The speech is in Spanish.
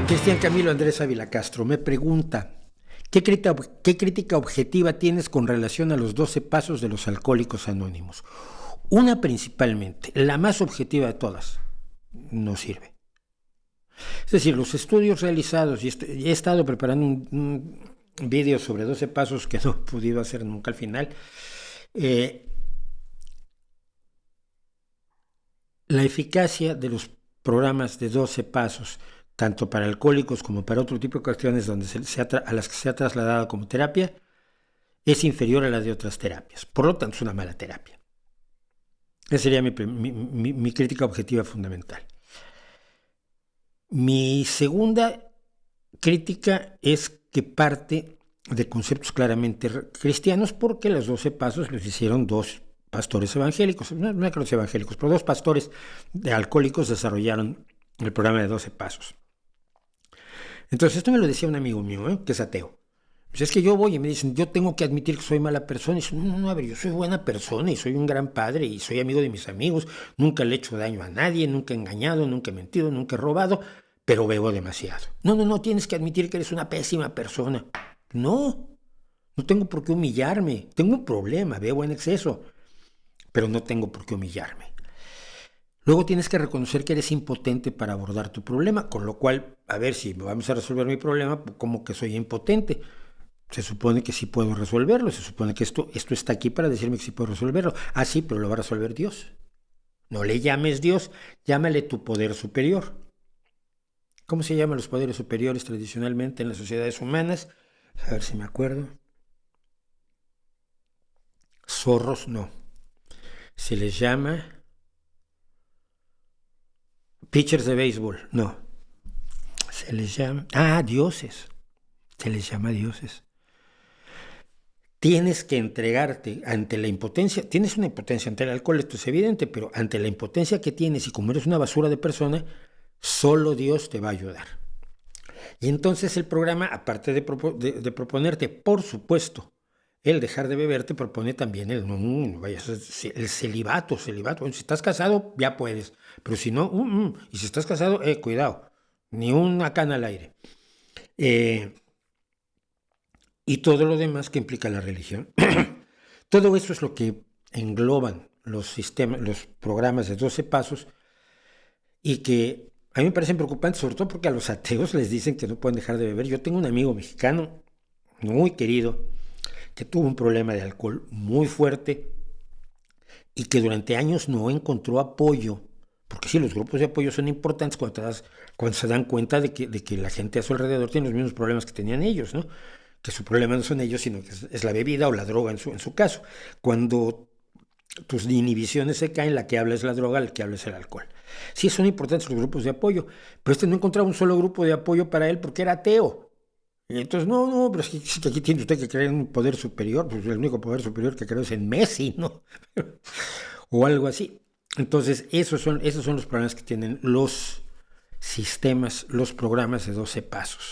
Cristian Camilo Andrés Ávila Castro me pregunta, ¿qué crítica objetiva tienes con relación a los 12 pasos de los Alcohólicos Anónimos? Una principalmente, la más objetiva de todas, no sirve. Es decir, los estudios realizados, y he estado preparando un vídeo sobre 12 pasos que no he podido hacer nunca al final, la eficacia de los programas de 12 pasos, tanto para alcohólicos como para otro tipo de cuestiones donde a las que se ha trasladado como terapia, es inferior a la de otras terapias. Por lo tanto, es una mala terapia. Esa sería mi crítica objetiva fundamental. Mi segunda crítica es que parte de conceptos claramente cristianos, porque los 12 pasos los hicieron dos pastores evangélicos, no que los evangélicos, pero dos pastores de alcohólicos desarrollaron el programa de 12 pasos. Entonces, esto me lo decía un amigo mío, que es ateo. Pues es que yo voy y me dicen, yo tengo que admitir que soy mala persona. Y dice, no, a ver, yo soy buena persona y soy un gran padre y soy amigo de mis amigos. Nunca le he hecho daño a nadie, nunca he engañado, nunca he mentido, nunca he robado, pero bebo demasiado. No, tienes que admitir que eres una pésima persona. No tengo por qué humillarme. Tengo un problema, bebo en exceso, pero no tengo por qué humillarme. Luego tienes que reconocer que eres impotente para abordar tu problema, con lo cual, a ver si vamos a resolver mi problema, como que soy impotente. Se supone que sí puedo resolverlo, se supone que esto está aquí para decirme que sí puedo resolverlo. Ah, sí, pero lo va a resolver Dios. No le llames Dios, llámale tu poder superior. ¿Cómo se llaman los poderes superiores tradicionalmente en las sociedades humanas? A ver si me acuerdo. Zorros, no. Se les llama pitchers de béisbol, no. Se les llama dioses. Se les llama dioses. Tienes que entregarte ante la impotencia. Tienes una impotencia ante el alcohol, esto es evidente, pero ante la impotencia que tienes y como eres una basura de persona, solo Dios te va a ayudar. Y entonces el programa, aparte de proponerte, por supuesto, el dejar de beber, te propone también el celibato. Bueno, si estás casado, ya puedes, pero si no, y si estás casado, cuidado, ni una cana al aire. Y todo lo demás que implica la religión. Todo eso es lo que engloban los programas de 12 pasos, y que a mí me parecen preocupantes, sobre todo porque a los ateos les dicen que no pueden dejar de beber. Yo tengo un amigo mexicano muy querido que tuvo un problema de alcohol muy fuerte y que durante años no encontró apoyo, porque sí, los grupos de apoyo son importantes cuando se dan cuenta de que la gente a su alrededor tiene los mismos problemas que tenían ellos, ¿no? Que su problema no son ellos, sino que es la bebida o la droga en su caso. Cuando tus inhibiciones se caen, la que habla es la droga, la que habla es el alcohol. Sí, son importantes los grupos de apoyo, pero no encontraba un solo grupo de apoyo para él porque era ateo. Y entonces, pero es que aquí tiene usted que creer en un poder superior, pues el único poder superior que creo es en Messi, ¿no? O algo así. Entonces, esos son los problemas que tienen los sistemas, los programas de 12 pasos.